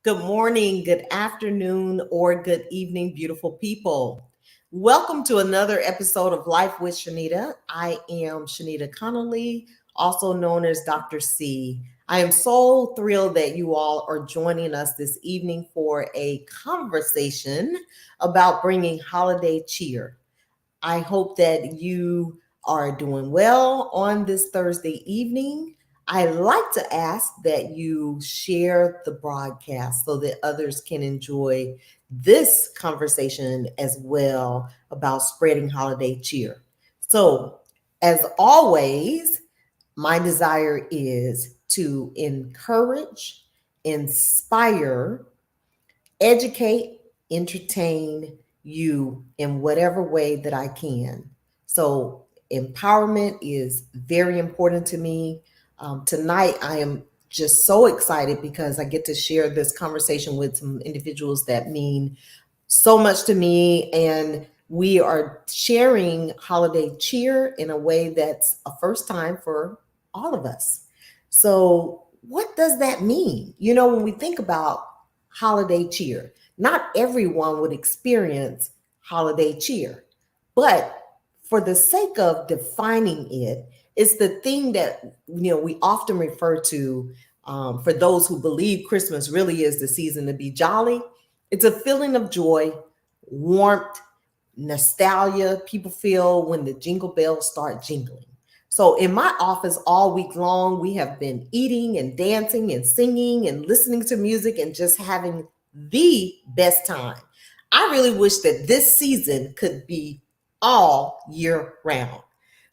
Good morning, good afternoon, or good evening, beautiful people. Welcome to another episode of Life with Shenita. I am Shenita Connolly, also known as Dr. C. I am so thrilled that you all are joining us this evening for a conversation about bringing holiday cheer. I hope that you are doing well on this Thursday evening. I like to ask that you share the broadcast so that others can enjoy this conversation as well about spreading holiday cheer. So, as always, my desire is to encourage, inspire, educate, entertain you in whatever way that I can. So, empowerment is very important to me. Tonight, I am just so excited because I get to share this conversation with some individuals that mean so much to me. And we are sharing holiday cheer in a way that's a first time for all of us. So, what does that mean? When we think about holiday cheer, not everyone would experience holiday cheer. But for the sake of defining it, it's the thing that we often refer to for those who believe Christmas really is the season to be jolly. It's a feeling of joy, warmth, nostalgia people feel when the jingle bells start jingling. So in my office all week long, we have been eating and dancing and singing and listening to music and just having the best time. I really wish that this season could be all year round.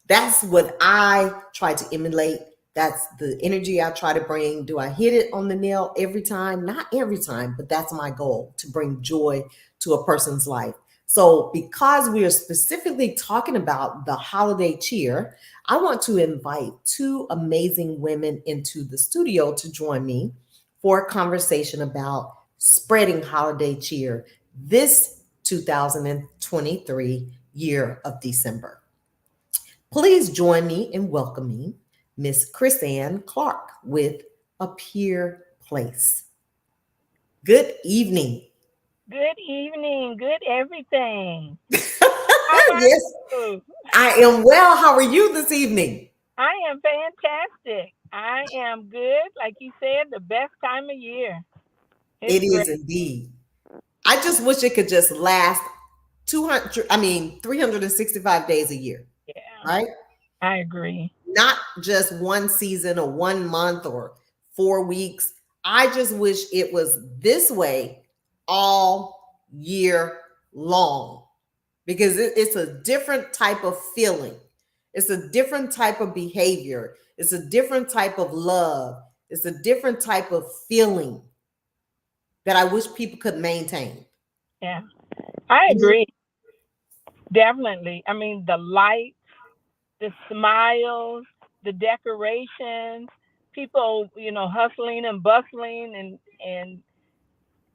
That's what I try to emulate. That's the energy I try to bring. Do I hit it on the nail every time? Not every time, but that's my goal, to bring joy to a person's life. So, because we are specifically talking about the holiday cheer, I want to invite two amazing women into the studio to join me for a conversation about spreading holiday cheer this 2023 year of December. Please join me in welcoming Miss Krisann Clark with Appear Place. Good evening. Good evening. Good everything. How are Yes, you? I am well. How are you this evening? I am fantastic. I am good. Like you said, the best time of year. It's It great. is indeed. I just wish it could just last 365 days a year, Yeah, right? I agree. Not just one season or 1 month or 4 weeks. I just wish it was this way all year long because it's a different type of feeling. It's a different type of behavior. It's a different type of love. It's a different type of feeling that I wish people could maintain. Yeah, I agree. Definitely. I mean, the lights, the smiles, the decorations, people, hustling and bustling and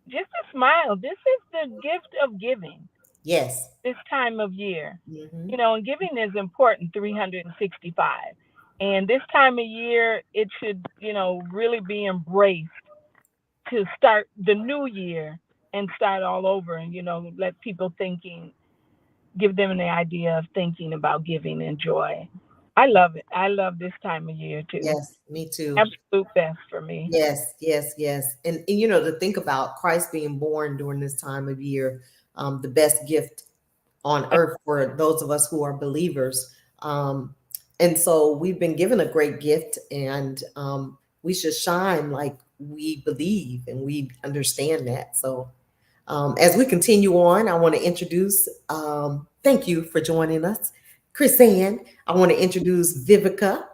just a smile. This is the gift of giving. Yes. This time of year. Hmm. And giving is important 365. And this time of year, it should, really be embraced to start the new year and start all over and, let people give them the idea of thinking about giving and joy. I love it. I love this time of year too. Yes, me too. Absolute best for me. Yes, yes, yes. And to think about Christ being born during this time of year, the best gift on earth for those of us who are believers. And so we've been given a great gift, and we should shine like we believe and we understand that. So as we continue on, I want to introduce, thank you for joining us, Krisann. I want to introduce Vivica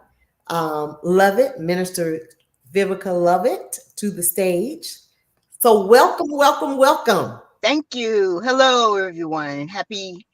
Lovett, Minister Vivica Lovett, to the stage. So welcome, welcome, welcome. Thank you. Hello, everyone. Happy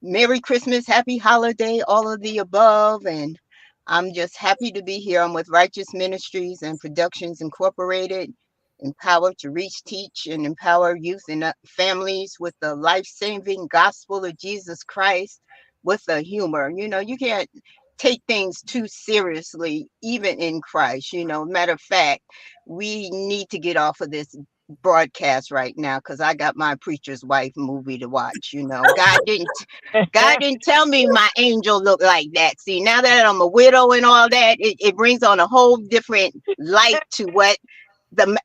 Merry Christmas, Happy Holiday, all of the above. And I'm just happy to be here. I'm with Righteous Ministries and Productions Incorporated, empowered to reach, teach, and empower youth and families with the life saving gospel of Jesus Christ with the humor. You can't take things too seriously, even in Christ. Matter of fact, we need to get off of this broadcast right now because I got my preacher's wife movie to watch. God didn't tell me my angel looked like that. See, now that I'm a widow and all that, it brings on a whole different light to what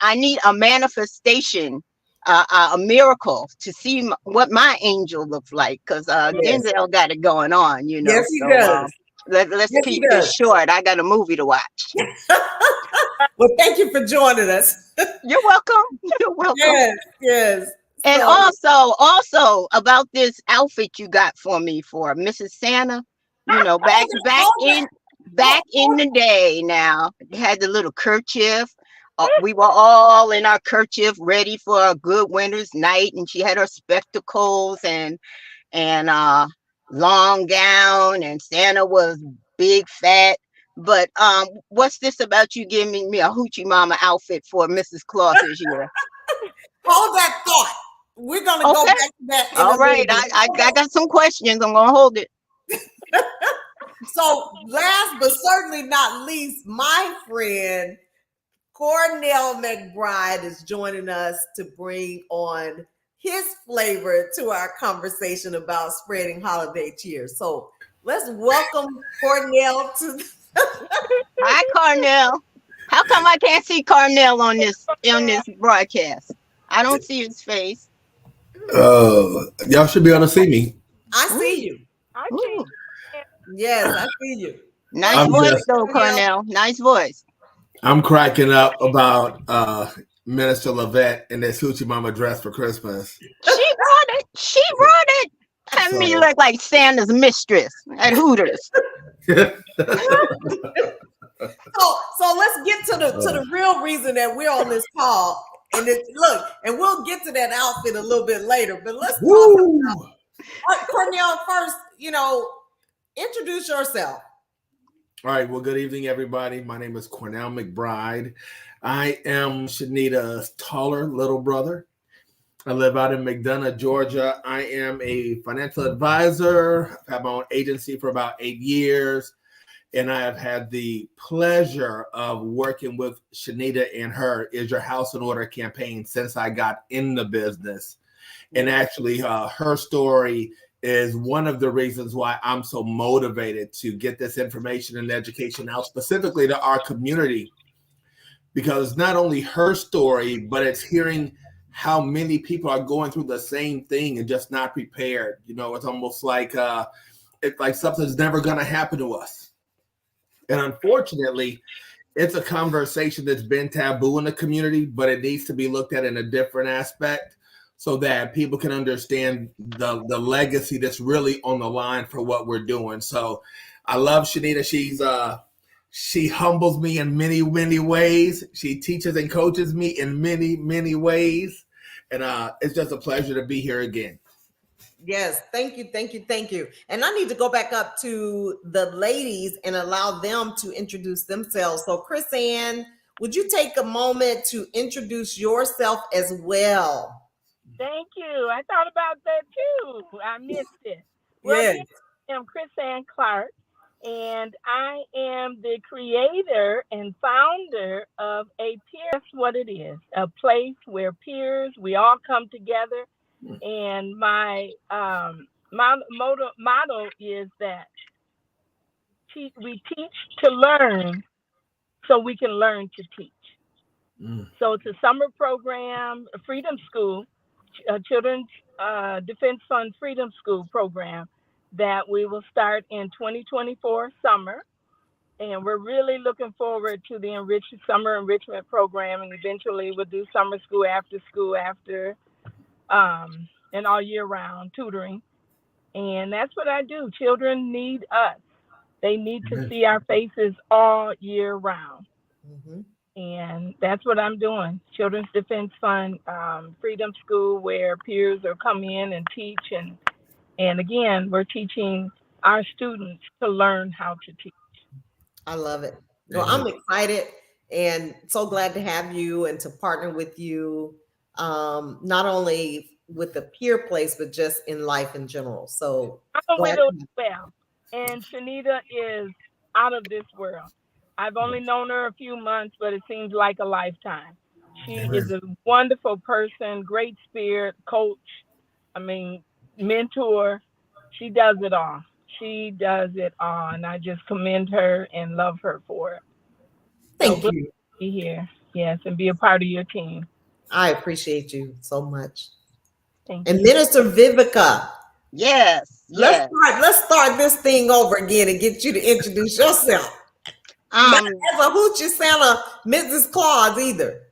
I need a manifestation, a miracle to see what my angel looks like because Yes. Denzel got it going on, Yes, he So does. let's Yes, he keep this does. short. I got a movie to watch. Well, thank you for joining us. You're welcome. You're welcome. Yes, yes. And So, also about this outfit you got for me for Mrs. Santa, back back hold in that. back in the day now, had the little kerchief. We were all in our kerchief ready for a good winter's night, and she had her spectacles and long gown, and Santa was big fat. But what's this about you giving me a hoochie mama outfit for Mrs. Claus this year? hold that thought. We're gonna go Okay. back to that in a All little right. bit. I got some questions. I'm gonna hold it. So, last but certainly not least, my friend Cornell McBride is joining us to bring on his flavor to our conversation about spreading holiday cheer. So, let's welcome Cornell to. Hi, Carnell. How come I can't see Carnell on this broadcast? I don't see his face. Y'all should be able to see me. I see Ooh, you. I see. ooh. Yes, I see you. Nice I'm voice just though, Cornell. Carnell. Nice voice. I'm cracking up about Minister Lavette in this hoochie mama dress for Christmas. She brought it. She brought it. Had me So look like Santa's mistress at Hooters. So let's get to the real reason that we're on this call. And look, and we'll get to that outfit a little bit later. But let's talk woo! about Cornell first. Introduce yourself. All right. Well, good evening, everybody. My name is Cornell McBride. I am Shenita's taller little brother. I live out in McDonough, Georgia. I am a financial advisor. I've had my own agency for about 8 years. And I have had the pleasure of working with Shenita and her Is Your House in Order campaign since I got in the business. And actually, her story is one of the reasons why I'm so motivated to get this information and education out specifically to our community. Because it's not only her story, but it's hearing how many people are going through the same thing and just not prepared. It's almost like something's never going to happen to us. And unfortunately, it's a conversation that's been taboo in the community, but it needs to be looked at in a different aspect so that people can understand the legacy that's really on the line for what we're doing. So I love Shenita. She humbles me in many, many ways. She teaches and coaches me in many, many ways. And it's just a pleasure to be here again. Yes, thank you, thank you, thank you. And I need to go back up to the ladies and allow them to introduce themselves. So, Krisann, would you take a moment to introduce yourself as well? Thank you. I thought about that too. I missed it. Well, Yes. again, I'm Krisann Clark, and I am the creator and founder of a peer. That's what it is, a place where peers, we all come together. And my motto is that we teach to learn so we can learn to teach. So it's a summer program, a Freedom School, Children's Defense Fund Freedom School program that we will start in 2024 summer. And we're really looking forward to the summer enrichment program. And eventually we'll do summer school, after, and all year round tutoring. And that's what I do. Children need us. They need to see our faces all year round. Mm-hmm. And that's what I'm doing. Children's Defense Fund Freedom School, where peers will come in and teach. And again, we're teaching our students to learn how to teach. I love it. Well, I'm excited and so glad to have you and to partner with you, not only with the peer place, but just in life in general. So I'm a glad. widow as well. And Shenita is out of this world. I've only known her a few months, but it seems like a lifetime. She is a wonderful person, great spirit, coach. I mean, mentor. She does it all. She does it all, and I just commend her and love her for it. So Thank glad you. to be here. Yes, and be a part of your team. I appreciate you so much. Thank And you. Minister Vivica, Yes, let's yes. start. Let's start this thing over again and get you to introduce yourself. Not Um, as a hoochie Santa, Mrs. Claus either.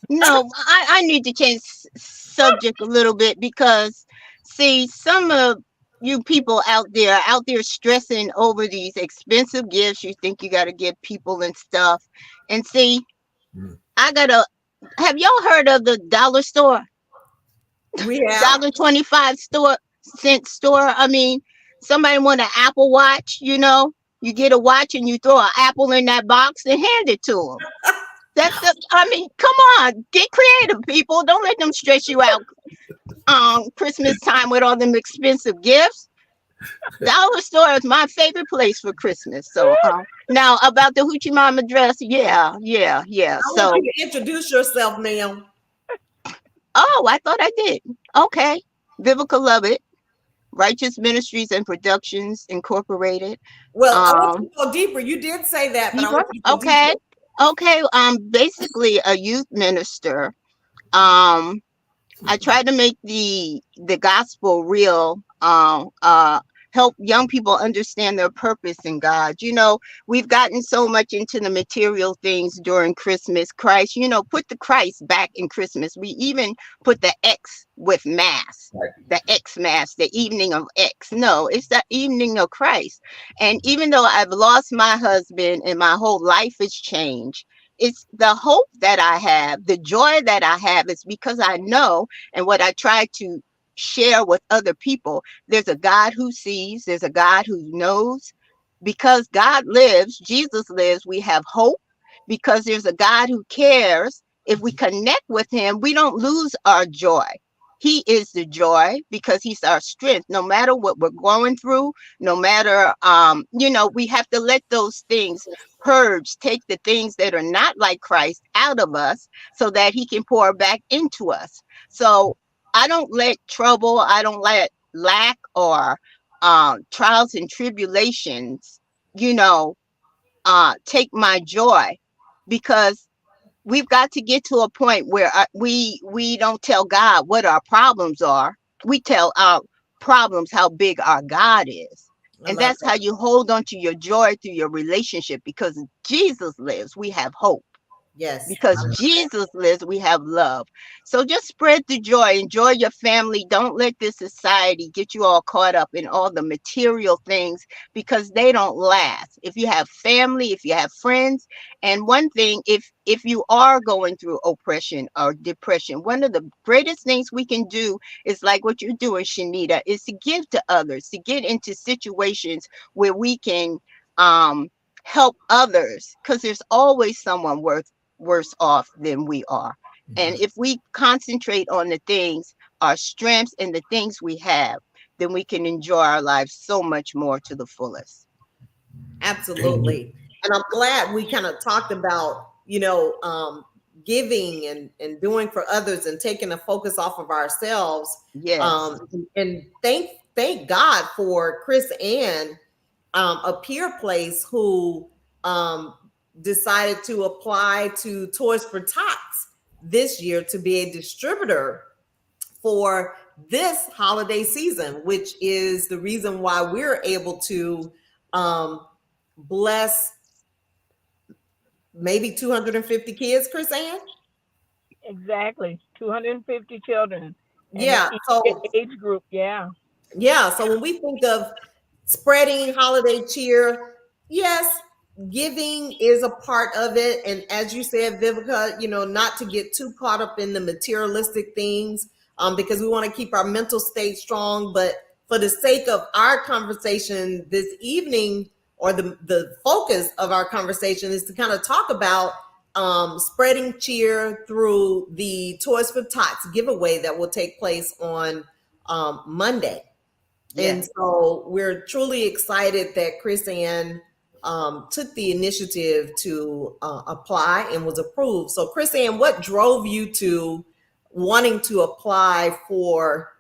no, I need to change subject a little bit because see, some of you people out there stressing over these expensive gifts you think you got to give people and stuff. And see, Mm. I gotta have y'all heard of the dollar store? We have. $1.25 store. I mean, somebody want an Apple Watch, you know, you get a watch and you throw an apple in that box and hand it to them. I mean, come on, get creative, people. Don't let them stress you out. Christmas time with all them expensive gifts. Dollar store is my favorite place for Christmas. So, now about the Hoochie Mama dress, yeah. I want So, you to introduce yourself, ma'am. oh, I thought I did. Okay, Vivica Lovett, Righteous Ministries and Productions Incorporated. Well, I want Um, you to go deeper. You did say that, but I deeper. want you to go deeper. Okay. Basically a youth minister. Um, I try to make the gospel real. Help young people understand their purpose in God. You know, we've gotten so much into the material things during Christmas. Christ, you know, put the Christ back in Christmas. We even put the X with mass, Right. the X mass, the evening of X. No, it's the evening of Christ. And even though I've lost my husband and my whole life has changed, it's the hope that I have, the joy that I have is because I know, and what I try to share with other people, there's a God who sees, there's a God who knows. Because God lives, Jesus lives, we have hope. Because there's a God who cares. If we connect with him, we don't lose our joy. He is the joy because he's our strength. No matter what we're going through, no matter, you know, we have to let those things purge, take the things that are not like Christ out of us so that he can pour back into us. So I don't let trouble, I don't let lack or trials and tribulations, you know, take my joy, because we've got to get to a point where we don't tell God what our problems are. We tell our problems how big our God is. I And love that's how that. you hold on to your joy through your relationship, because Jesus lives. We have hope. Yes. Because Jesus lives, we have love. So just spread the joy, enjoy your family. Don't let this society get you all caught up in all the material things, because they don't last. If you have family, if you have friends, and one thing, if you are going through oppression or depression, one of the greatest things we can do is like what you're doing, Shenita, is to give to others, to get into situations where we can help others, because there's always someone worse off than we are. And if we concentrate on the things, our strengths and the things we have, then we can enjoy our lives so much more to the fullest. Absolutely. And I'm glad we kind of talked about, giving and doing for others and taking a focus off of ourselves. Yes. And thank God for Chris Ann, a peer place who decided to apply to Toys for Tots this year to be a distributor for this holiday season, which is the reason why we're able to bless maybe 250 kids, Chris Ann? Exactly. 250 children and Yeah. each So age group. Yeah. so when we think of spreading holiday cheer, yes, giving is a part of it. And as you said, Vivica, not to get too caught up in the materialistic things, because we want to keep our mental state strong. But for the sake of our conversation this evening, or the focus of our conversation is to kind of talk about spreading cheer through the Toys for Tots giveaway that will take place on Monday. And Yes. so we're truly excited that Chris Ann took the initiative to apply and was approved. So, Krisann, what drove you to wanting to apply for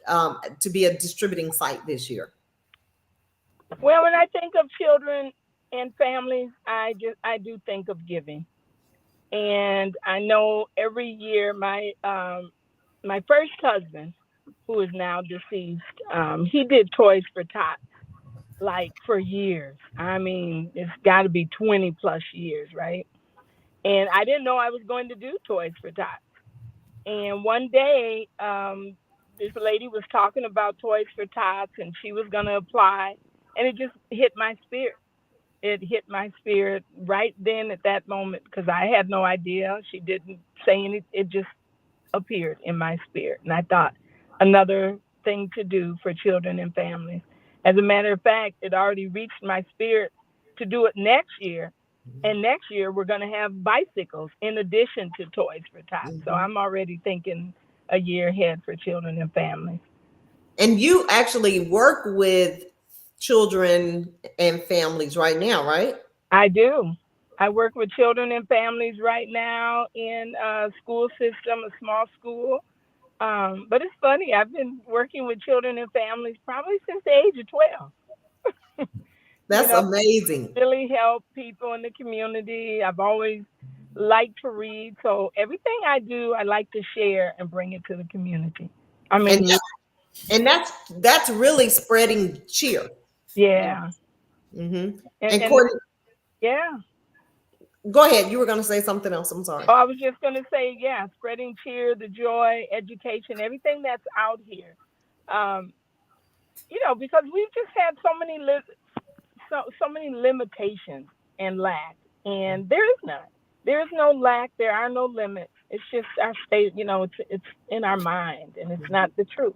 to be a distributing site this year? Well, when I think of children and families, I do think of giving. And I know every year my first husband, who is now deceased, he did Toys for Tots like for years. I mean, it's got to be 20 plus years, right? And I didn't know I was going to do Toys for Tots. And one day, this lady was talking about Toys for Tots, and she was going to apply, and it just hit my spirit. It hit my spirit right then at that moment because I had no idea. She didn't say anything. It just appeared in my spirit. And I thought, another thing to do for children and families. As a matter of fact, it already reached my spirit to do it next year. And next year, we're going to have bicycles in addition to Toys for Tots. So I'm already thinking a year ahead for children and families. And you actually work with children and families right now, right? I do. I work with children and families right now in a school system, a small school. But it's funny, I've been working with children and families probably since the age of 12. That's amazing. Really help people in the community. I've always liked to read. So everything I do, I like to share and bring it to the community. I mean, and that's really spreading cheer. Yeah. Mm-hmm. And Courtney, yeah. Go ahead. You were going to say something else. I'm sorry. Oh, I was just going to say, yeah, spreading cheer, the joy, education, everything that's out here. Because we've just had so many limitations and lack, and there is none. There is no lack. There are no limits. It's just our state. It's in our mind, and it's not the truth.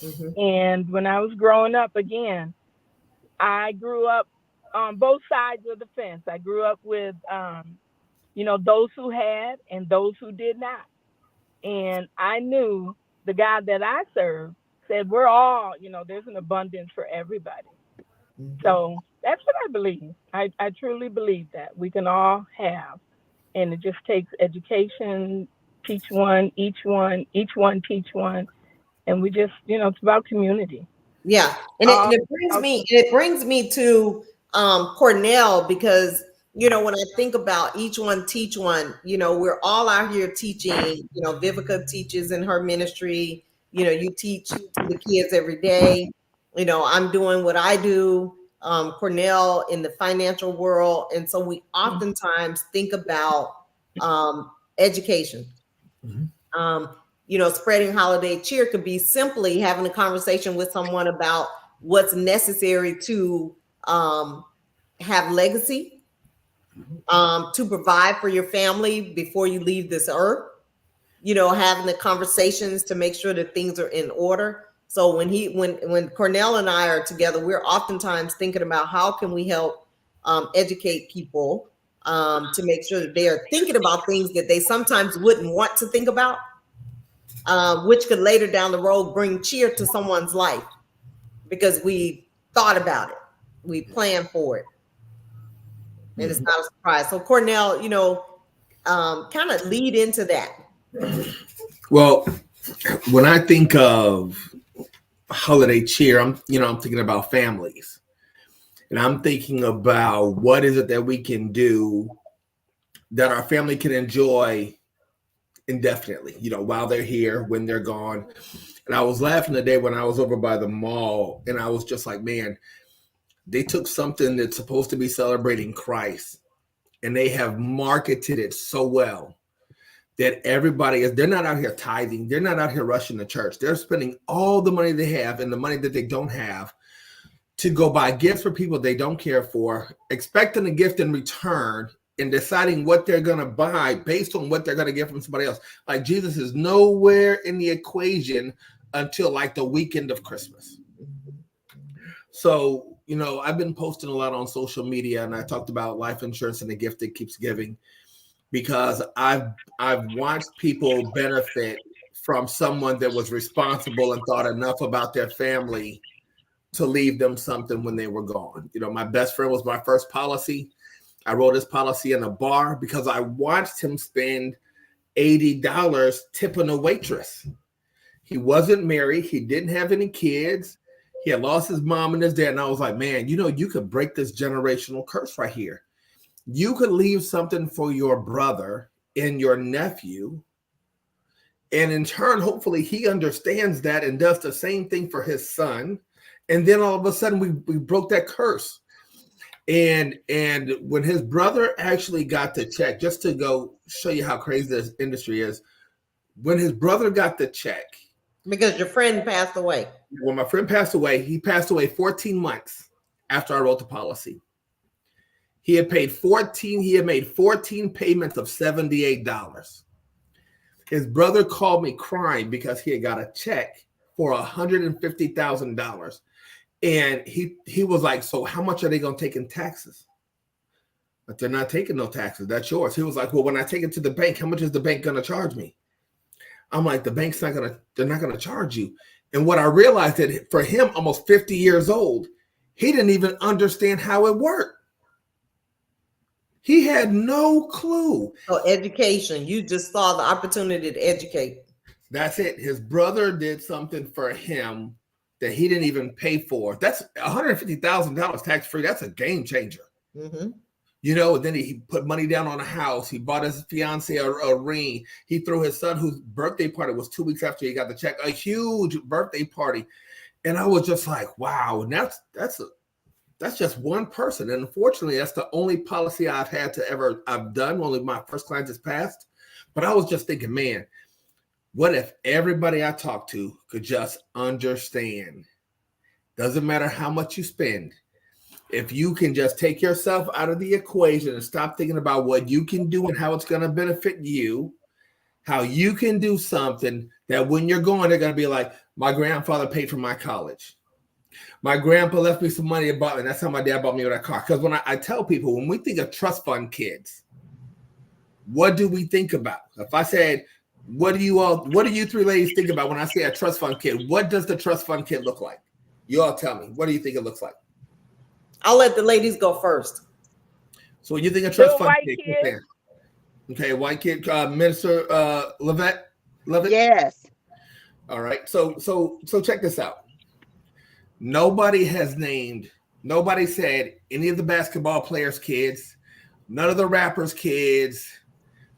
Mm-hmm. And when I was growing up, again, I grew up on both sides of the fence. I grew up with, those who had and those who did not. And I knew the God that I served said we're all, there's an abundance for everybody. Mm-hmm. So that's what I believe. I truly believe that we can all have. And it just takes education, teach one, each one teach one. And we just, it's about community. Yeah. And it brings me to Cornell, because when I think about each one teach one, we're all out here teaching. Vivica teaches in her ministry. You teach to the kids every day. I'm doing what I do. Cornell in the financial world, and so we oftentimes think about education. Mm-hmm. Spreading holiday cheer could be simply having a conversation with someone about what's necessary to have legacy, to provide for your family before you leave this earth, having the conversations to make sure that things are in order. So when Cornell and I are together, we're oftentimes thinking about how can we help educate people to make sure that they are thinking about things that they sometimes wouldn't want to think about, which could later down the road bring cheer to someone's life because we thought about it, we planned for it, and it's not a surprise. So Cornell, kind of lead into that. Well, when I think of holiday cheer, I'm thinking about families, and I'm thinking about what is it that we can do that our family can enjoy indefinitely, while they're here, when they're gone. And I was laughing the day when I was over by the mall, and I was just like, man, they took something that's supposed to be celebrating Christ, and they have marketed it so well that they're not out here tithing. They're not out here rushing to church. They're spending all the money they have and the money that they don't have to go buy gifts for people they don't care for, expecting a gift in return, and deciding what they're going to buy based on what they're going to get from somebody else. Like, Jesus is nowhere in the equation until like the weekend of Christmas. So, I've been posting a lot on social media, and I talked about life insurance and the gift that keeps giving, because I've watched people benefit from someone that was responsible and thought enough about their family to leave them something when they were gone. You know, my best friend was my first policy. I wrote his policy in a bar because I watched him spend $80 tipping a waitress. He wasn't married. He didn't have any kids. He had lost his mom and his dad. And I was like, man, you know, you could break this generational curse right here. You could leave something for your brother and your nephew. And in turn, hopefully he understands that and does the same thing for his son. And then all of a sudden we broke that curse. And when his brother actually got the check, just to go show you how crazy this industry is, when his brother got the check. Because your friend passed away. When my friend passed away, he passed away 14 months after I wrote the policy. He had made 14 payments of $78. His brother called me crying because he had got a check for $150,000. And he was like, so how much are they going to take in taxes? But they're not taking no taxes. That's yours. He was like, well, when I take it to the bank, how much is the bank going to charge me? I'm like, they're not going to charge you. And what I realized that for him, almost 50 years old, he didn't even understand how it worked. He had no clue. So education, you just saw the opportunity to educate. That's it. His brother did something for him that he didn't even pay for. That's $150,000 tax-free. That's a game changer. Mm-hmm. You know, then he put money down on a house. He bought his fiance a ring. He threw his son, whose birthday party was 2 weeks after he got the check, a huge birthday party. And I was just like, wow. And that's just one person. And unfortunately, that's the only policy I've done. Only my first client has passed. But I was just thinking, man, what if everybody I talk to could just understand? Doesn't matter how much you spend. If you can just take yourself out of the equation and stop thinking about what you can do and how it's going to benefit you, how you can do something that when you're going, they're going to be like, my grandfather paid for my college. My grandpa left me some money and bought me. That's how my dad bought me that car. Because when I tell people, when we think of trust fund kids, what do we think about? If I said, what do you three ladies think about when I say a trust fund kid? What does the trust fund kid look like? You all tell me. What do you think it looks like? I'll let the ladies go first. So when you think of trust fund kid. Okay, white kid, Minister Levitt? Yes. All right. So check this out. Nobody said any of the basketball players' kids, none of the rappers' kids,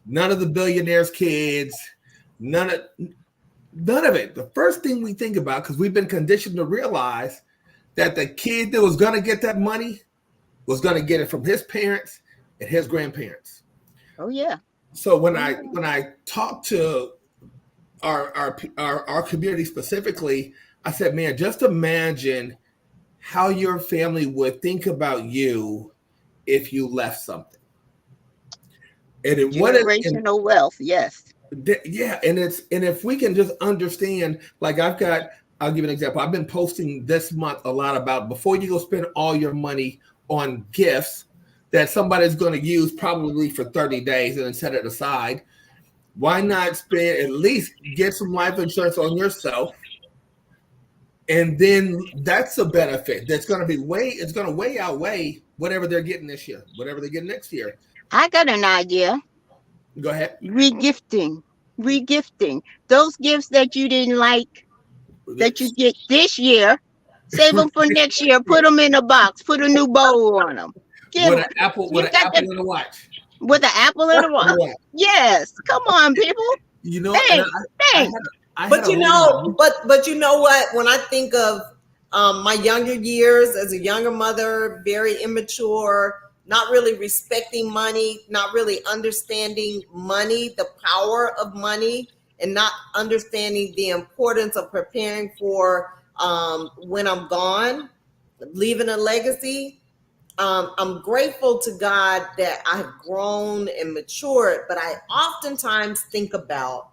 none of the billionaires' kids, none of it. The first thing we think about, because we've been conditioned to realize that the kid that was going to get that money was going to get it from his parents and his grandparents. Oh yeah. So when I talk to our community specifically, I said, man, just imagine how your family would think about you if you left something. And generational wealth, yes. Yeah, and if we can just understand, like I'll give you an example. I've been posting this month a lot about before you go spend all your money on gifts that somebody's going to use probably for 30 days and then set it aside. Why not at least get some life insurance on yourself? And then that's a benefit that's going to way outweigh whatever they're getting this year, whatever they're getting next year. I got an idea. Go ahead. Regifting. Those gifts that you didn't like, that you get this year, save them for next year. Put them in a box. Put a new bow on them. With an apple and a watch. With an apple and a watch. Yes. Come on, people. You know, thanks. But you know what? When I think of my younger years as a younger mother, very immature, not really respecting money, not really understanding money, the power of money, and not understanding the importance of preparing for when I'm gone, leaving a legacy. I'm grateful to God that I've grown and matured, but I oftentimes think about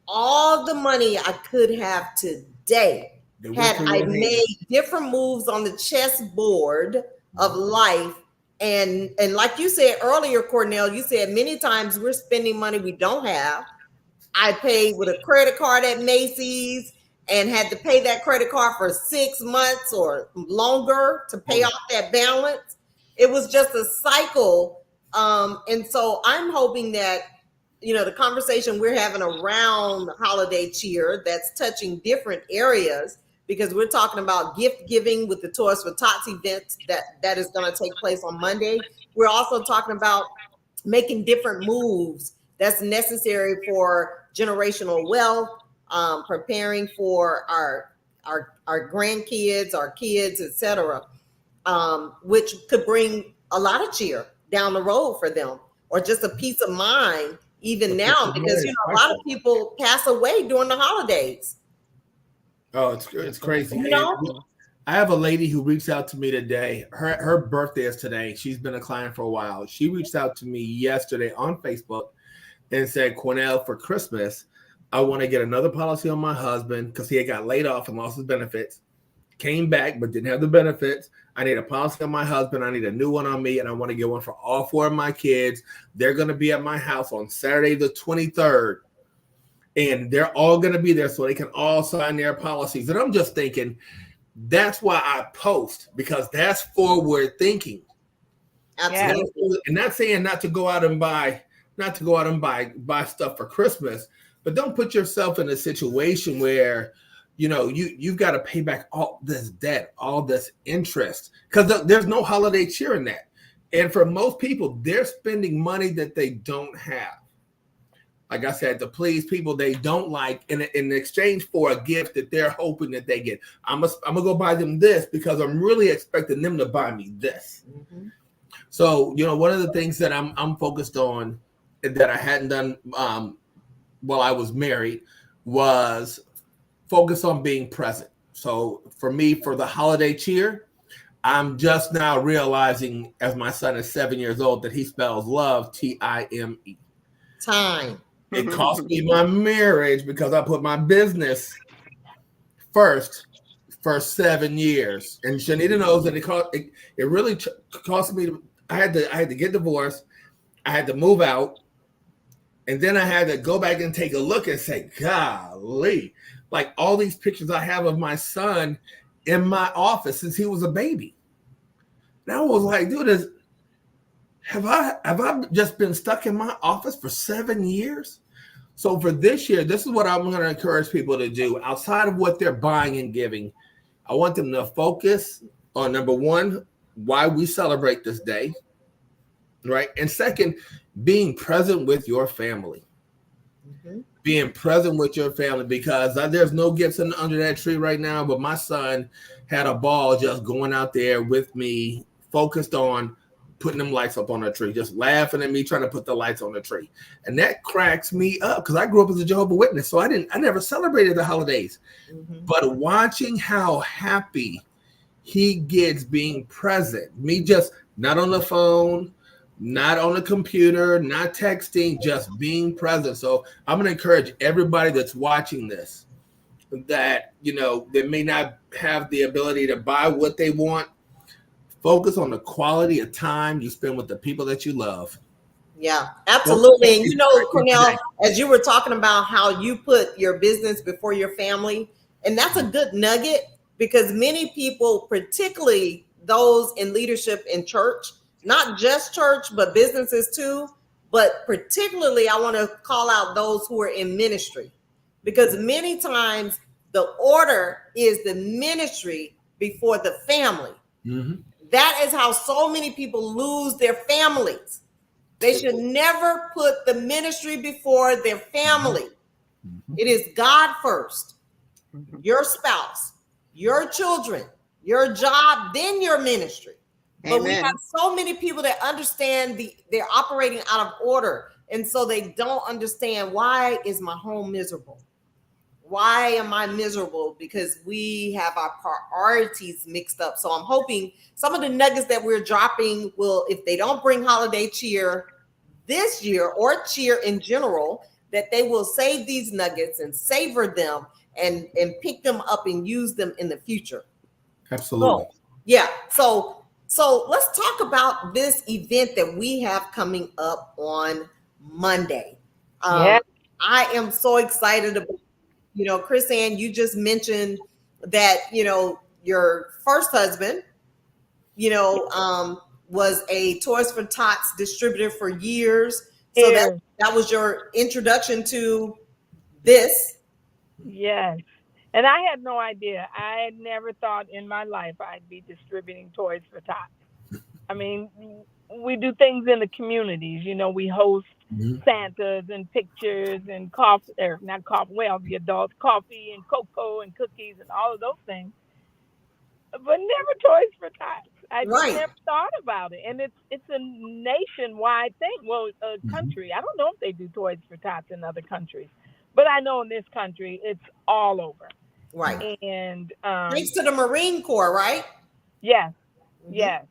all the money I could have today had I made different moves on the chessboard of life. And like you said earlier, Cornell, you said many times we're spending money we don't have. I paid with a credit card at Macy's, and had to pay that credit card for 6 months or longer to pay off that balance. It was just a cycle. And so I'm hoping that, the conversation we're having around holiday cheer that's touching different areas, because we're talking about gift giving with the Toys for Tots event that is going to take place on Monday. We're also talking about making different moves that's necessary for generational wealth, preparing for our grandkids, our kids, etc., which could bring a lot of cheer down the road for them, or just a peace of mind even now, because a lot of people pass away during the holidays. Oh, it's crazy. I have a lady who reached out to me today. Her birthday is today. She's been a client for a while. She reached out to me yesterday on Facebook and said, Cornell, for Christmas, I want to get another policy on my husband because he had got laid off and lost his benefits. Came back, but didn't have the benefits. I need a policy on my husband. I need a new one on me, and I want to get one for all 4 of my kids. They're going to be at my house on Saturday the 23rd, and they're all going to be there so they can all sign their policies. And I'm just thinking, that's why I post, because that's forward thinking. Absolutely. And not saying not to go out and buy stuff for Christmas, but don't put yourself in a situation where you've got to pay back all this debt, all this interest, because there's no holiday cheer in that. And for most people, they're spending money that they don't have, like I said, to please people they don't like in exchange for a gift that they're hoping that they get. I'm gonna go buy them this because I'm really expecting them to buy me this. Mm-hmm. So, one of the things that I'm focused on that I hadn't done while I was married was focus on being present. So for me, for the holiday cheer, I'm just now realizing, as my son is 7 years old, that he spells love Time. Time. It cost me my marriage because I put my business first for 7 years. And Shenita knows that it really cost me. I had to get divorced. I had to move out. And then I had to go back and take a look and say, golly, like all these pictures I have of my son in my office since he was a baby. And I was like, dude, have I just been stuck in my office for 7 years? So for this year, this is what I'm going to encourage people to do outside of what they're buying and giving. I want them to focus on, number one, why we celebrate this day, right? And second, being present with your family. Mm-hmm. Being present with your family, because there's no gifts under that tree right now, but my son had a ball just going out there with me, focused on putting them lights up on the tree, just laughing at me, trying to put the lights on the tree. And that cracks me up because I grew up as a Jehovah's Witness, so I never celebrated the holidays. Mm-hmm. But watching how happy he gets being present, me just not on the phone, not on the computer, not texting, just being present. So I'm going to encourage everybody that's watching this that, they may not have the ability to buy what they want. Focus on the quality of time you spend with the people that you love. Yeah, absolutely. And Cornell, as you were talking about how you put your business before your family, and that's a good nugget, because many people, particularly those in leadership in church, not just church, but businesses too. But particularly, I want to call out those who are in ministry, because many times the order is the ministry before the family. Mm-hmm. That is how so many people lose their families. They should never put the ministry before their family. Mm-hmm. It is God first, your spouse, your children, your job, then your ministry. But Amen. We have so many people that understand they're operating out of order. And so they don't understand, why is my home miserable? Why am I miserable? Because we have our priorities mixed up. So I'm hoping some of the nuggets that we're dropping will, if they don't bring holiday cheer this year or cheer in general, that they will save these nuggets and savor them and pick them up and use them in the future. Absolutely. So let's talk about this event that we have coming up on Monday. I am so excited about Krisann, you just mentioned that, your first husband, was a Toys for Tots distributor for years. So that was your introduction to this. Yes. And I had no idea. I had never thought in my life I'd be distributing Toys for Tots. I mean, we do things in the communities. We host Santas and pictures and coffee, or not coffee, well, the adults, coffee and cocoa and cookies and all of those things, but never Toys for Tots. I just Right. never thought about it. And it's a nationwide thing. Well, a country. I don't know if they do Toys for Tots in other countries, but I know in this country it's all over. Right. And thanks to the Marine Corps, right? Yes. Yes.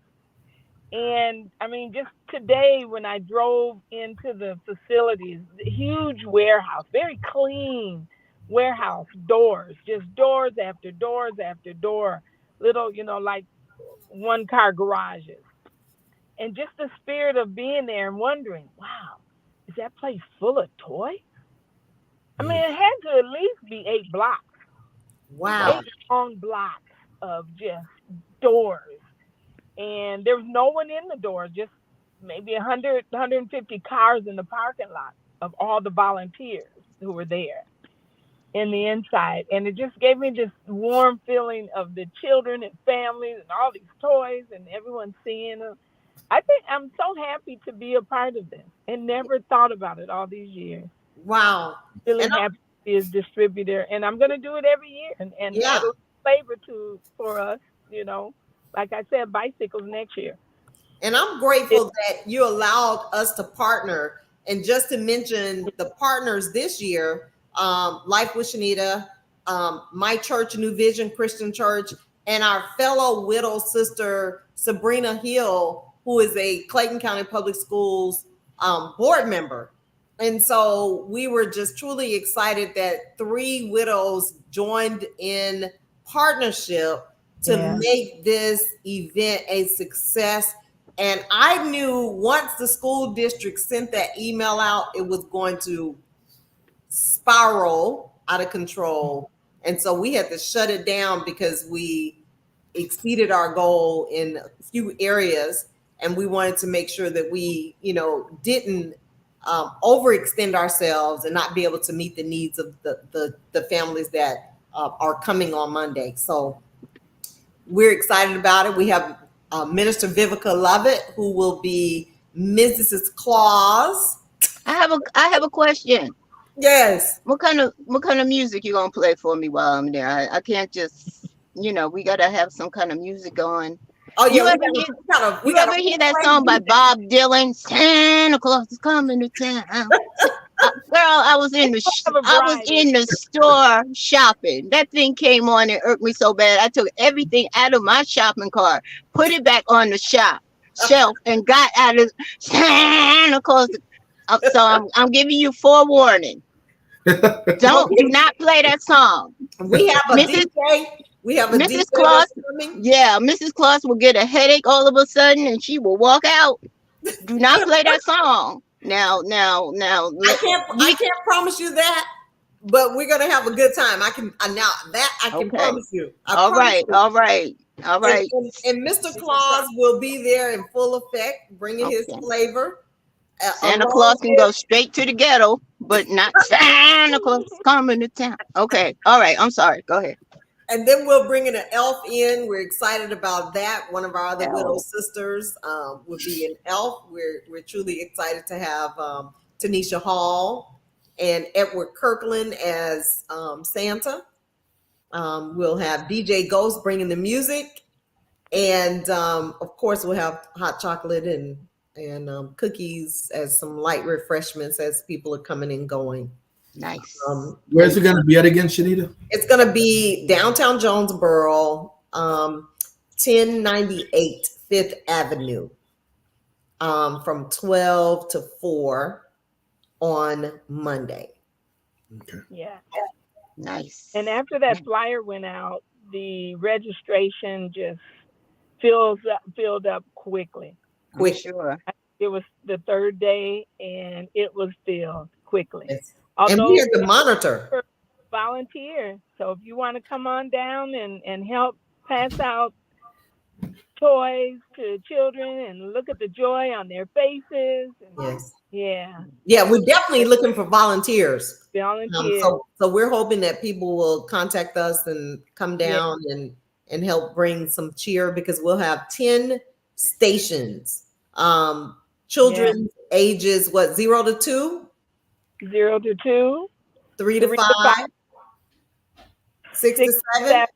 And I mean, just today when I drove into the facilities, the huge warehouse, very clean warehouse, doors, just doors after doors after door, little, like one car garages. And just the spirit of being there and wondering, wow, is that place full of toys? I mean, it had to at least be 8 blocks. Wow. 8 long blocks of just doors. And there was no one in the door, just maybe 100, 150 cars in the parking lot of all the volunteers who were there in the inside. And it just gave me this warm feeling of the children and families and all these toys and everyone seeing them. I think I'm so happy to be a part of this and never thought about it all these years. Wow. Really happy to be a distributor. And I'm going to do it every year and add a flavor for us, like I said, bicycles next year. And I'm grateful that you allowed us to partner. And just to mention the partners this year, Life with Shenita, my church, New Vision Christian Church, and our fellow widow sister, Sabrina Hill, who is a Clayton County Public Schools board member. And so we were just truly excited that 3 widows joined in partnership to make this event a success. And I knew once the school district sent that email out, it was going to spiral out of control. And so we had to shut it down because we exceeded our goal in a few areas. And we wanted to make sure that we, didn't overextend ourselves and not be able to meet the needs of the families that are coming on Monday. So we're excited about it. We have Minister Vivica Lovett, who will be Mrs. Claus. I have a question. Yes. What kind of music you gonna play for me while I'm there? I can't just, we gotta have some kind of music going. Oh yeah, you ever hear that song by Bob Dylan? Santa Claus is coming to town. Girl, I was in the store shopping. That thing came on and irked me so bad. I took everything out of my shopping cart, put it back on the shelf, and got out of Santa Claus. So I'm giving you forewarning. Do not play that song. We have a DJ. We have a Mrs. Claus. Yeah, Mrs. Claus will get a headache all of a sudden, and she will walk out. Do not play that song. Now. I can't promise you that, but we're gonna have a good time. I can promise you. All right. And Mr. Claus will be there in full effect, bringing his flavor. Santa Claus can go straight to the ghetto, but not Santa Claus coming to town. Okay. All right. I'm sorry. Go ahead. And then we'll bring an elf in. We're excited about that. One of our other widow sisters will be an elf. We're truly excited to have Tanisha Hall and Edward Kirkland as Santa. We'll have DJ Ghost bringing the music. And of course, we'll have hot chocolate and cookies as some light refreshments as people are coming and going. Nice. Where's it going to be at again, Shenita? It's going to be downtown Jonesboro, 1098 5th Avenue, from 12 to 4 on Monday. Okay. Yeah. Nice. And after that flyer went out, the registration just filled up quickly. Sure. It was the 3rd day, and it was filled quickly. Yes. And we had to monitor. volunteer. So if you want to come on down and help pass out toys to children and look at the joy on their faces. And Yes. yeah. Yeah, we're definitely looking for volunteers. Volunteers. So we're hoping that people will contact us and come down and help bring some cheer, because we'll have 10 stations. Children ages what, 0 to 2, 0 to 2, 3 to 5, 6 to 7,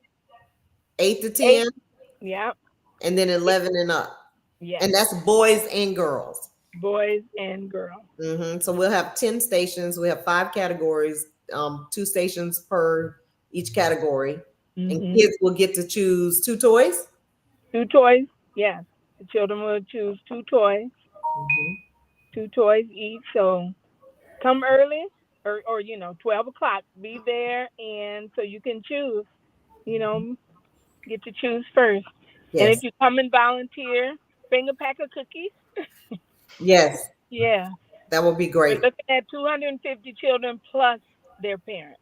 8 to 10, yeah, and then 11 and up. yeah. And that's boys and girls. Boys and girls. So we'll have 10 stations. We have 5 categories, 2 stations per each category. And kids will get to choose 2 toys. 2 toys, yes. The children will choose 2 toys. 2 toys each. So come early, or 12 o'clock. Be there, and so you can choose. Get to choose first. Yes. And if you come and volunteer, bring a pack of cookies. Yes. Yeah. That would be great. We're looking at 250 children plus their parents.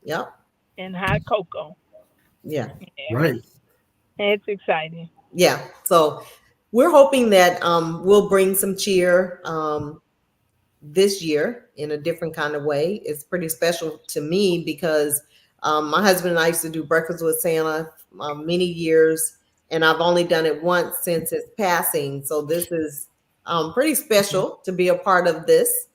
Yep. And hot cocoa. Yeah. Right. It's exciting. Yeah. So we're hoping that we'll bring some cheer this year in a different kind of way. It's pretty special to me because my husband and I used to do Breakfast with Santa many years, and I've only done it once since his passing. So this is pretty special to be a part of this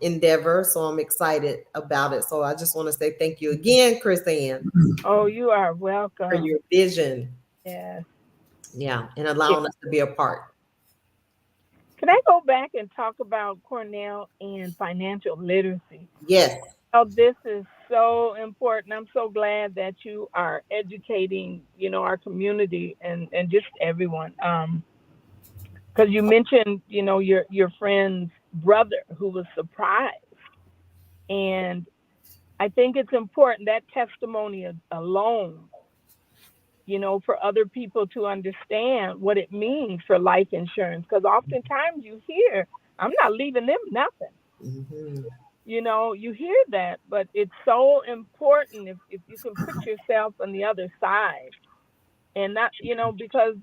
endeavor. So I'm excited about it. So I just want to say thank you again, Krisann. Oh, you are welcome. For your vision. Yes. Yeah, and allowing us to be a part. Can I go back and talk about Cornell and financial literacy? Yes. Oh, this is so important. I'm so glad that you are educating, our community and just everyone. Because you mentioned, your friend's brother who was surprised. And I think it's important, that testimony alone, for other people to understand what it means for life insurance. Because oftentimes you hear, I'm not leaving them nothing. You hear that, but it's so important if you can put yourself on the other side. And not, because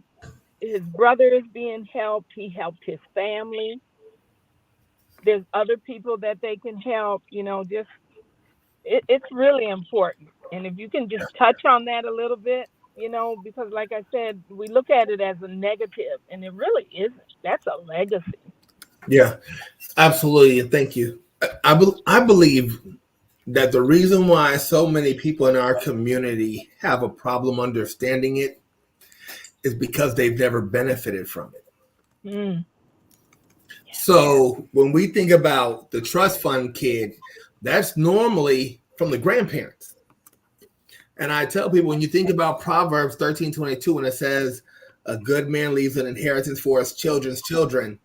his brother is being helped, he helped his family. There's other people that they can help, it's really important. And if you can just touch on that a little bit, because like I said, we look at it as a negative, and it really isn't. That's a legacy. Yeah, absolutely. And thank you. I believe that the reason why so many people in our community have a problem understanding it is because they've never benefited from it. So when we think about the trust fund kid, that's normally from the grandparents. And I tell people, when you think about Proverbs 13:22, when it says, a good man leaves an inheritance for his children's children,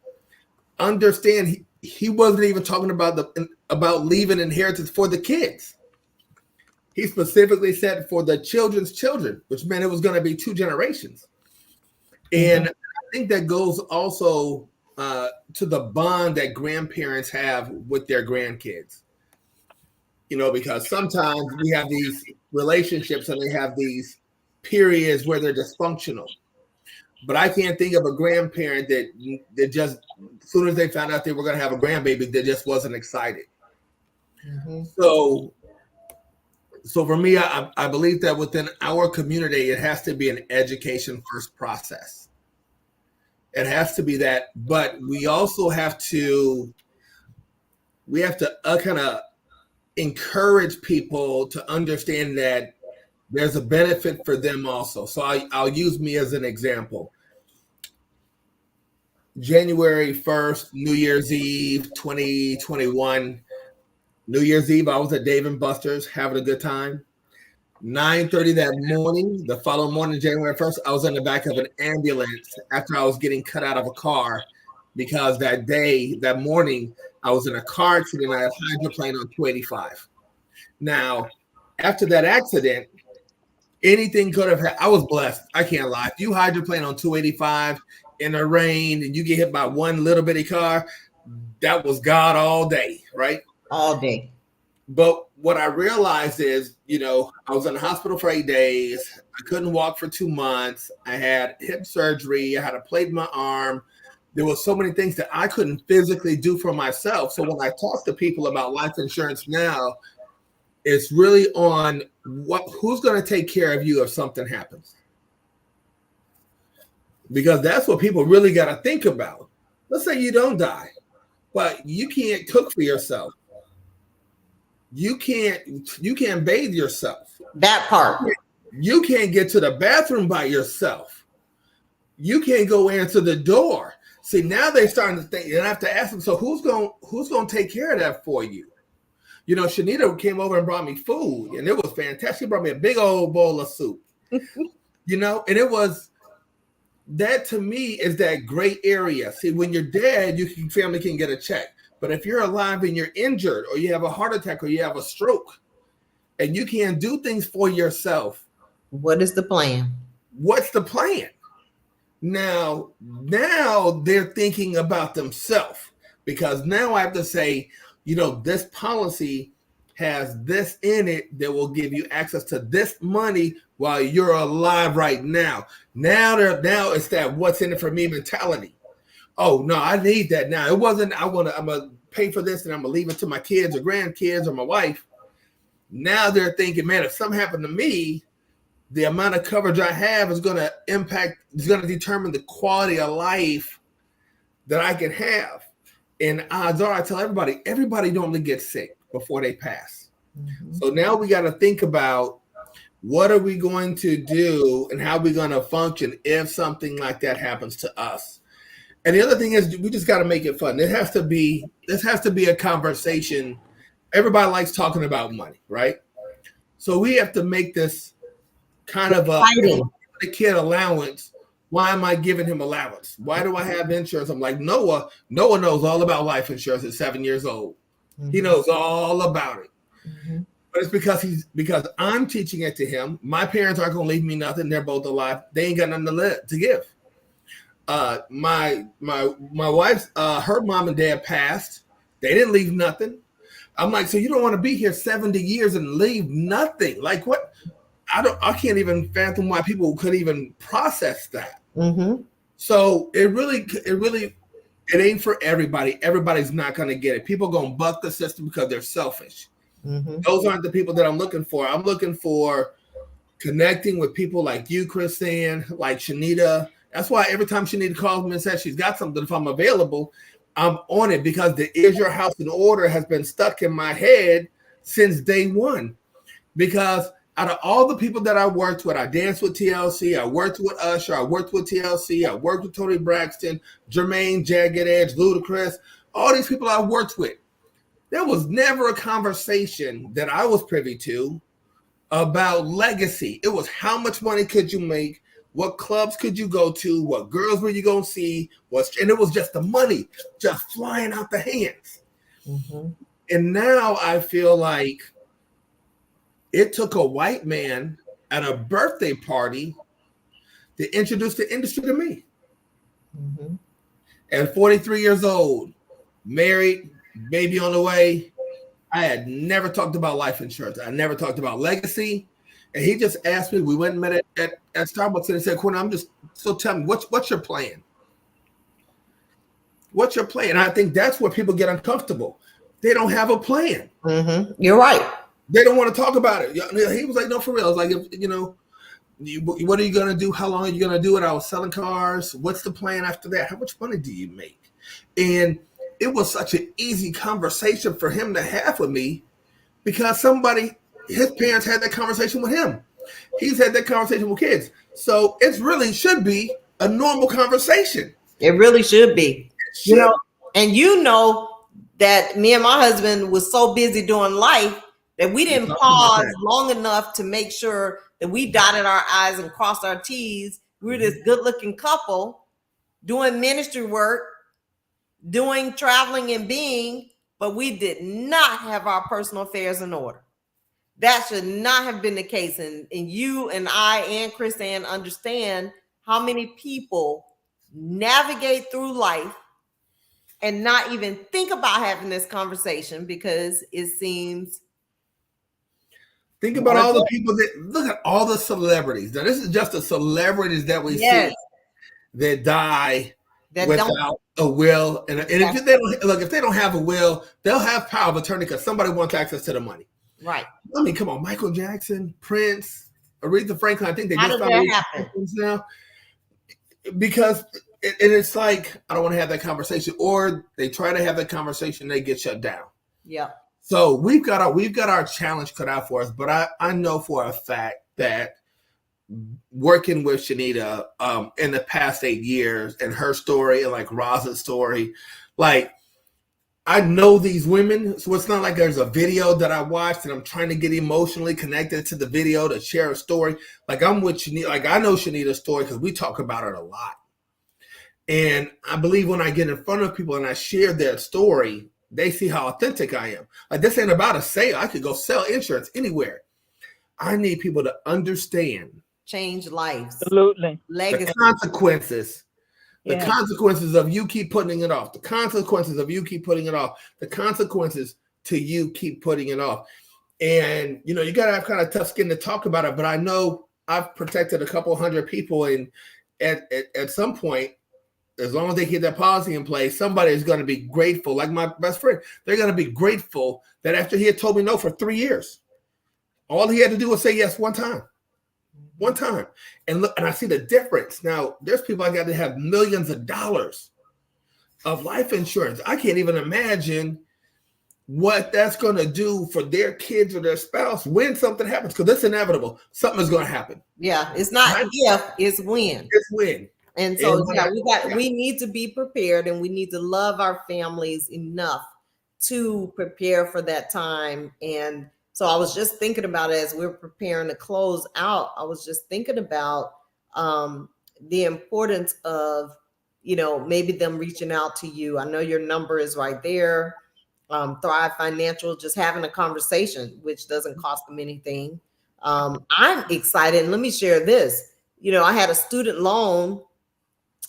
understand he wasn't even talking about leaving inheritance for the kids. He specifically said for the children's children, which meant it was going to be 2 generations. And I think that goes also to the bond that grandparents have with their grandkids. Because sometimes we have these relationships and they have these periods where they're dysfunctional. But I can't think of a grandparent that just, as soon as they found out they were going to have a grandbaby, that just wasn't excited. So for me, I believe that within our community, it has to be an education first process. It has to be that, but we also have to kind of encourage people to understand that there's a benefit for them also. So I'll use me as an example. January 1st, New Year's Eve, 2021. New Year's Eve, I was at Dave & Buster's having a good time. 9:30 that morning, the following morning, January 1st, I was in the back of an ambulance after I was getting cut out of a car because that morning, I was in a car accident. I had hydroplaned on 285. Now, after that accident, anything could have happened. I was blessed. I can't lie. If you hydroplane on 285 in the rain and you get hit by one little bitty car, that was God all day, right? All day. But what I realized is, I was in the hospital for 8 days. I couldn't walk for 2 months. I had hip surgery. I had a plate in my arm. There were so many things that I couldn't physically do for myself. So when I talk to people about life insurance now, it's really on who's going to take care of you if something happens. Because that's what people really got to think about. Let's say you don't die, but you can't cook for yourself. You can't bathe yourself. That part. You can't get to the bathroom by yourself. You can't go answer the door. See, now they're starting to think, and I have to ask them, so who's going to take care of that for you? Shenita came over and brought me food, and it was fantastic. She brought me a big old bowl of soup. And it was, that to me is that gray area. See, when you're dead, family can get a check. But if you're alive and you're injured, or you have a heart attack, or you have a stroke, and you can't do things for yourself, what is the plan? What's the plan? Now they're thinking about themselves, because now I have to say, this policy has this in it that will give you access to this money while you're alive right now. Now it's that what's in it for me mentality. Oh no, I need that now. It wasn't I'm gonna pay for this and I'm gonna leave it to my kids or grandkids or my wife. Now they're thinking, man, if something happened to me, the amount of coverage I have is gonna determine the quality of life that I can have. And odds are, I tell everybody normally gets sick before they pass. Mm-hmm. So now we got to think about, what are we going to do and how are we going to function if something like that happens to us? And the other thing is, we just got to make it fun. This has to be a conversation. Everybody likes talking about money, right? So we have to make this kind of a kid allowance. Why am I giving him allowance? Why do I have insurance? I'm like, Noah knows all about life insurance at 7 years old. Mm-hmm. He knows all about it. Mm-hmm. But it's because I'm teaching it to him. My parents aren't going to leave me nothing. They're both alive. They ain't got nothing to give. My wife's, her mom and dad passed. They didn't leave nothing. I'm like, so you don't want to be here 70 years and leave nothing? Like what? I can't even fathom why people could even process that. Mm-hmm. So it ain't for everybody. Everybody's not going to get it. People going to buck the system because they're selfish. Mm-hmm. Those aren't the people that I'm looking for. I'm looking for connecting with people like you, Krisann, like Shenita. That's why every time Shenita calls me and says she's got something, if I'm available, I'm on it, because the "Is Your House in Order" has been stuck in my head since day one. Because out of all the people that I worked with, I danced with TLC, I worked with Usher, I worked with TLC, I worked with Tony Braxton, Jermaine, Jagged Edge, Ludacris, all these people I worked with. There was never a conversation that I was privy to about legacy. It was how much money could you make, what clubs could you go to, what girls were you going to see, and it was just the money just flying out the hands. Mm-hmm. And now I feel like it took a white man at a birthday party to introduce the industry to me. Mm-hmm. At 43 years old, married, baby on the way, I had never talked about life insurance. I never talked about legacy. And he just asked me, we went and met at Starbucks, and he said, Quinn, so tell me, what's your plan? What's your plan? And I think that's where people get uncomfortable. They don't have a plan. Mm-hmm. You're right. They don't want to talk about it. He was like, no, for real. I was like, what are you going to do? How long are you going to do it? I was selling cars. What's the plan after that? How much money do you make? And it was such an easy conversation for him to have with me, because his parents had that conversation with him. He's had that conversation with kids. So it really should be a normal conversation. It really should be. And that me and my husband was so busy doing life that we didn't pause long enough to make sure that we dotted our I's and crossed our T's. We were this good-looking couple doing ministry work, doing traveling and being, but we did not have our personal affairs in order. That should not have been the case. And you and I and Krisann understand how many people navigate through life and not even think about having this conversation because it seems Think about all the people look at all the celebrities. Now, this is just the celebrities that we see that die without a will. And if they don't have a will, they'll have power of attorney because somebody wants access to the money. Right. I mean, come on, Michael Jackson, Prince, Aretha Franklin. I think they How just did that happen? Now because it's like I don't want to have that conversation, or they try to have that conversation, they get shut down. Yeah. So we've got our challenge cut out for us, but I know for a fact that working with Shenita in the past 8 years and her story and like Raza's story, like I know these women, so it's not like there's a video that I watched and I'm trying to get emotionally connected to the video to share a story. Like I'm with Shenita, like I know Shenita's story because we talk about it a lot. And I believe when I get in front of people and I share their story, they see how authentic I am. Like this ain't about a sale. I could go sell insurance anywhere. I need people to understand. Change lives. Absolutely. Legacy. The consequences. Yeah. The consequences of you keep putting it off. The consequences of you keep putting it off. The consequences to you keep putting it off. And, you got to have kind of tough skin to talk about it. But I know I've protected a couple hundred people. And at some point, as long as they keep that policy in place, somebody is going to be grateful. Like my best friend, they're going to be grateful that after he had told me no for 3 years, all he had to do was say yes one time. One time. And look, and I see the difference. Now, there's people I got to have millions of dollars of life insurance. I can't even imagine what that's going to do for their kids or their spouse when something happens, because it's inevitable. Something is going to happen. Yeah, it's not if, it's when. It's when. And so we need to be prepared, and we need to love our families enough to prepare for that time. And so I was just thinking about it as we were preparing to close out. I was just thinking about the importance of, maybe them reaching out to you. I know your number is right there. Thrive Financial, just having a conversation, which doesn't cost them anything. I'm excited. And let me share this. I had a student loan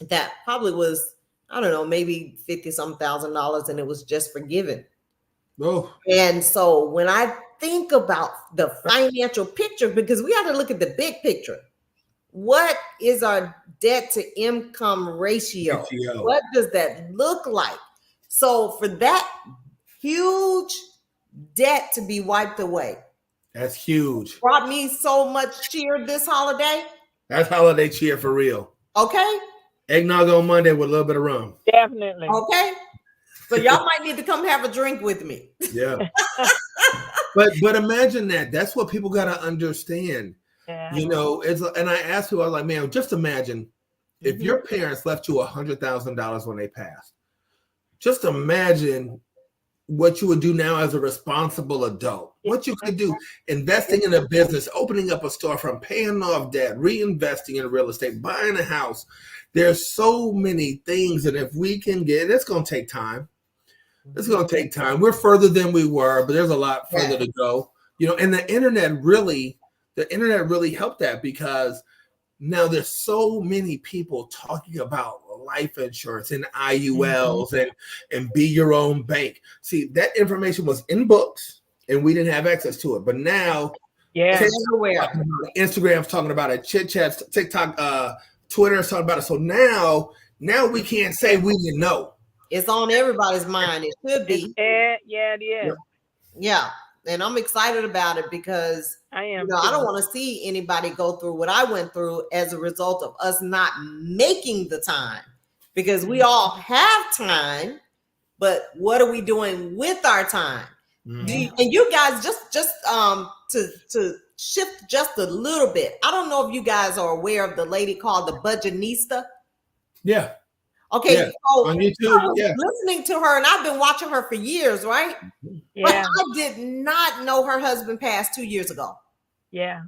that probably was, I don't know, maybe $50,000, and it was just forgiven. Oh. And so when I think about the financial picture, because we have to look at the big picture. What is our debt to income ratio? What does that look like? So for that huge debt to be wiped away. That's huge. Brought me so much cheer this holiday. That's holiday cheer for real. Okay. Eggnog on Monday with a little bit of rum. Definitely. Okay. So y'all might need to come have a drink with me. Yeah. But imagine that. That's what people got to understand. Yeah. And I asked people, I was like, man, just imagine if your parents left you $100,000 when they passed. Just imagine what you would do now as a responsible adult. What you could do, investing in a business, opening up a storefront, paying off debt, reinvesting in real estate, buying a house. There's so many things, and if we can it's going to take time. It's going to take time. We're further than we were, but there's a lot further to go. And the internet really helped that, because now there's so many people talking about life insurance and IULs and be your own bank. See, that information was in books and we didn't have access to it. But now, Instagram's talking about it, Chit Chats, TikTok, Twitter's talking about it. So now we can't say we didn't know. It's on everybody's mind. It should be. Yeah, it is. Yeah. And I'm excited about it because I don't want to see anybody go through what I went through as a result of us not making the time, because we all have time, but what are we doing with our time? And you guys just to shift just a little bit. I don't know if you guys are aware of the lady called the Budgetnista. Yeah. Okay, yeah. So on YouTube, listening to her, and I've been watching her for years, right? Yeah. But I did not know her husband passed 2 years ago. Yeah.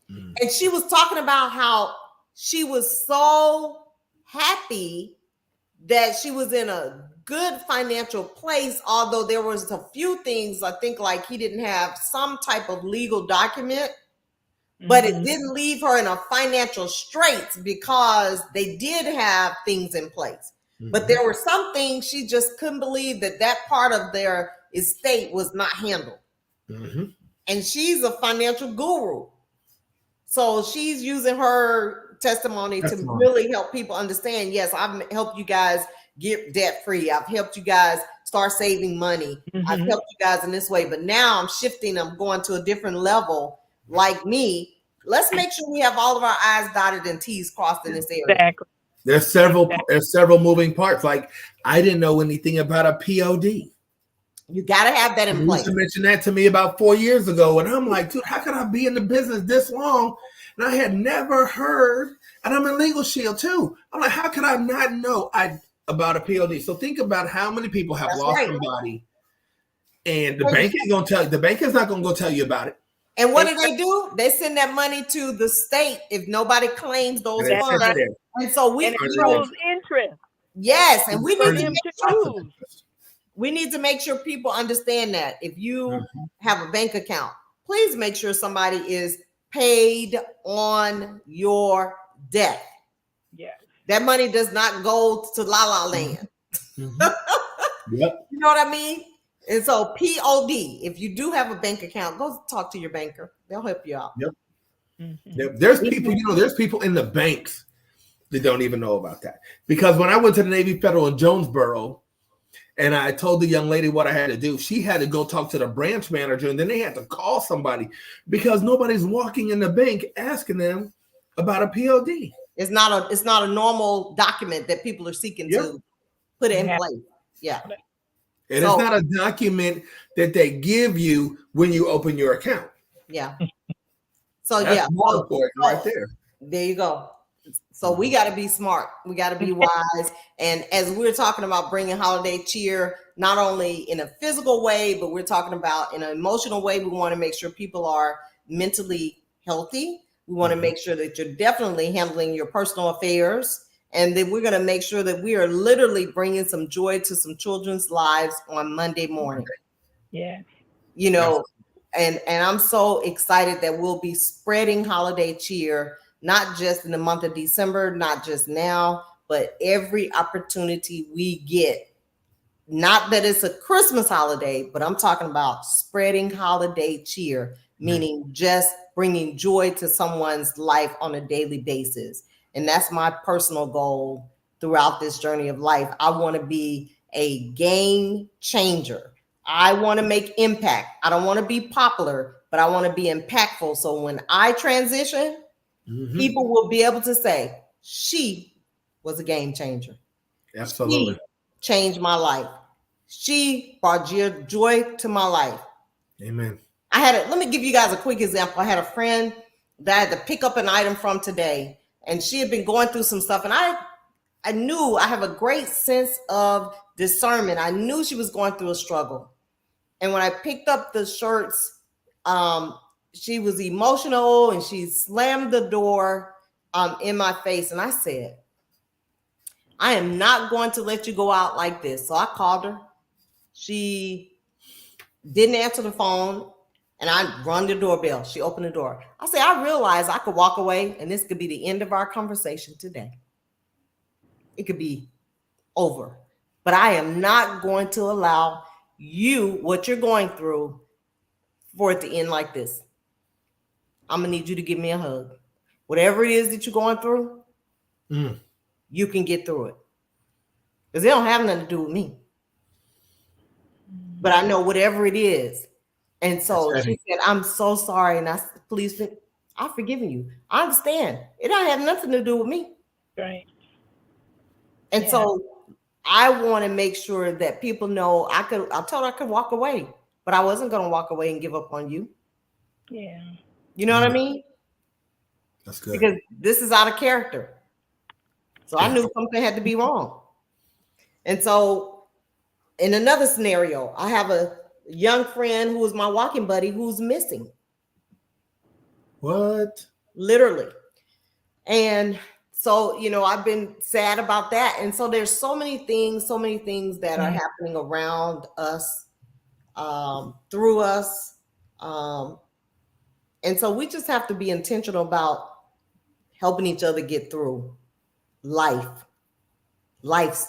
And she was talking about how she was so happy that she was in a good financial place, although there was a few things, I think, like he didn't have some type of legal document, but it didn't leave her in a financial straits because they did have things in place. But there were some things she just couldn't believe that part of their estate was not handled. and she's a financial guru. So she's using her testimony to really help people understand, yes, I've helped you guys get debt free. I've helped you guys start saving money. I've helped you guys in this way, but now I'm shifting. I'm going to a different level. Like me, let's make sure we have all of our I's dotted and T's crossed in this area. Exactly. There's several moving parts. Like I didn't know anything about a POD. You got to have that in place. You mentioned that to me about 4 years ago, and I'm like, dude, how could I be in the business this long? And I had never heard, and I'm in Legal Shield too. I'm like, how could I not know about a POD? So think about how many people have lost somebody, and the bank ain't gonna tell you. The bank is not gonna go tell you about it. And what do? They send that money to the state if nobody claims those funds. And so we lose interest. Yes, and we need to make sure people understand that if you have a bank account, please make sure somebody is paid on your debt. Yes. That money does not go to La La Land. Yep. You know what I mean? And so POD, if you do have a bank account, go talk to your banker. They'll help you out. Yep. There's people, there's people in the banks that don't even know about that. Because when I went to the Navy Federal in Jonesboro, and I told the young lady what I had to do, she had to go talk to the branch manager, and then they had to call somebody because nobody's walking in the bank asking them about a POD. It's not a normal document that people are seeking to put in place. Yeah. And it's not a document that they give you when you open your account. Yeah. So that's more important right there. There you go. So we got to be smart. We got to be wise. And as we're talking about bringing holiday cheer, not only in a physical way, but we're talking about in an emotional way, we want to make sure people are mentally healthy. We want to make sure that you're definitely handling your personal affairs. And then we're going to make sure that we are literally bringing some joy to some children's lives on Monday morning. Yeah. And I'm so excited that we'll be spreading holiday cheer, not just in the month of December, not just now, but every opportunity we get. Not that it's a Christmas holiday, but I'm talking about spreading holiday cheer, meaning just bringing joy to someone's life on a daily basis. And that's my personal goal throughout this journey of life. I want to be a game changer. I want to make impact. I don't want to be popular, but I want to be impactful. So when I transition, people will be able to say, she was a game changer. Absolutely. She changed my life. She brought joy to my life. Amen. Let me give you guys a quick example. I had a friend that I had to pick up an item from today, and she had been going through some stuff. And I knew I have a great sense of discernment. I knew she was going through a struggle. And when I picked up the shirts, she was emotional and she slammed the door in my face. And I said, I am not going to let you go out like this. So I called her. She didn't answer the phone. And I rung the doorbell. She opened the door. I said, I realized I could walk away and this could be the end of our conversation today. It could be over. But I am not going to allow what you're going through, for it to end like this. I'm going to need you to give me a hug. Whatever it is that you're going through, you can get through it. Because it don't have nothing to do with me. But I know whatever it is. And so she said, I'm so sorry. And I said, please, I've forgiven you. I understand. It don't have nothing to do with me. Right. And so I want to make sure that people know I told her I could walk away, but I wasn't going to walk away and give up on you. Yeah. You know what I mean? That's good. Because this is out of character. So I knew something had to be wrong. And so in another scenario, I have a young friend who was my walking buddy who's missing. What? Literally. And so, I've been sad about that. And so there's so many things that are happening around us, through us. And so we just have to be intentional about helping each other get through life's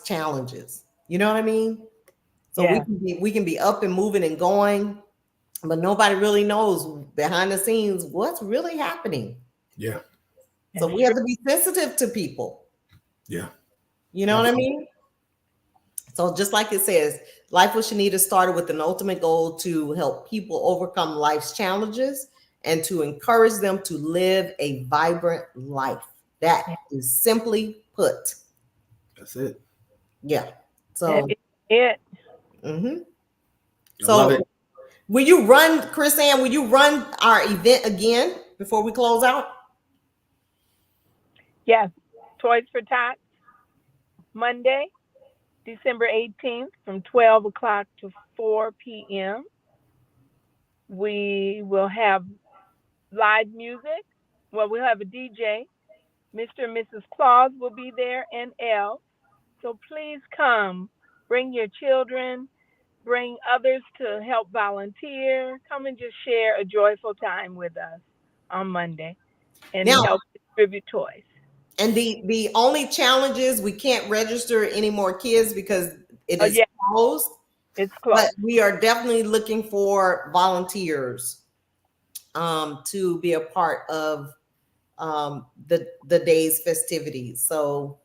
challenges. You know what I mean? So we can be up and moving and going, but nobody really knows behind the scenes what's really happening. Yeah. So we have to be sensitive to people. Yeah. You know what I mean? So just like it says, Life with Shenita started with an ultimate goal to help people overcome life's challenges and to encourage them to live a vibrant life. That is simply put. That's it. Yeah. So That is it. mhm. I love it. Will you run, Krisann, will you run our event again before we close out? Yes. Toys for Tots, Monday, December 18th from 12 o'clock to 4 p.m. We will have live music. Well, we'll have a DJ. Mr. and Mrs. Claus will be there and Elle. So please come. Bring your children. Bring others to help volunteer. Come and just share a joyful time with us on Monday and Now, help distribute toys. and the only challenge is we can't register any more kids because it is closed. It's But closed. we are definitely looking for volunteers to be a part of the day's festivities. So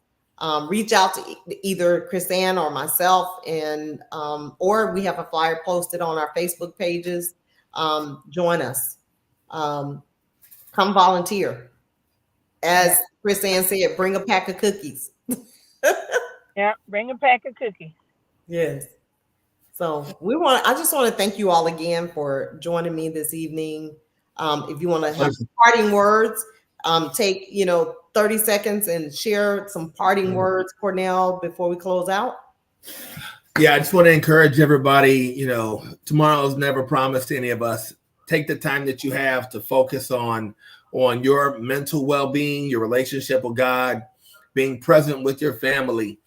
reach out to either Krisann or myself, and or we have a flyer posted on our Facebook pages. Join us. Come volunteer. As Krisann said, bring a pack of cookies. Yeah, bring a pack of cookies. Yes. So I just want to thank you all again for joining me this evening. If you want to have parting words, take 30 seconds and share some parting words, Cornell, before we close out. Yeah, I just want to encourage everybody, tomorrow is never promised to any of us. Take the time that you have to focus on your mental well-being, your relationship with God, being present with your family,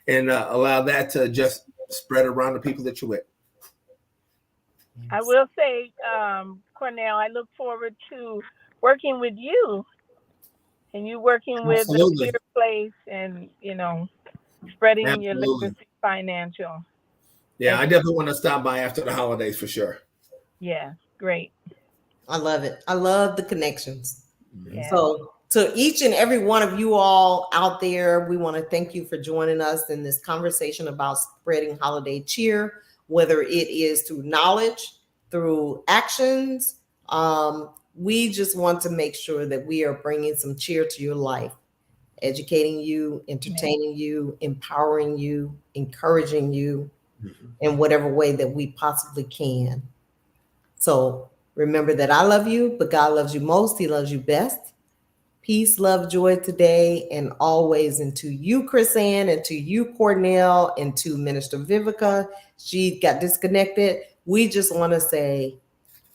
and allow that to just spread around the people that you're with. I will say, Cornell, I look forward to working with you and you working with the Peer Place and, spreading your literacy financial. Yeah, I definitely want to stop by after the holidays for sure. Yeah, great. I love it. I love the connections. Yeah. So to each and every one of you all out there, we want to thank you for joining us in this conversation about spreading holiday cheer, whether it is through knowledge, through actions. We just want to make sure that we are bringing some cheer to your life, educating you, entertaining you, empowering you, encouraging you in whatever way that we possibly can. So remember that I love you, but God loves you most. He loves you best. Peace, love, joy today and always. And to you, Krisann, and to you, Cornell, and to Minister Vivica. She got disconnected. We just want to say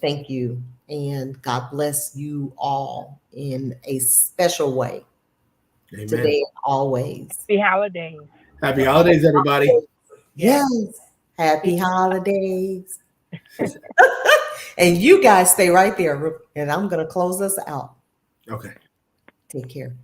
thank you and God bless you all in a special way. Amen. Today and always. Happy holidays. Happy holidays, everybody. Yes. Happy holidays. And you guys stay right there, and I'm going to close us out. Okay. Take care.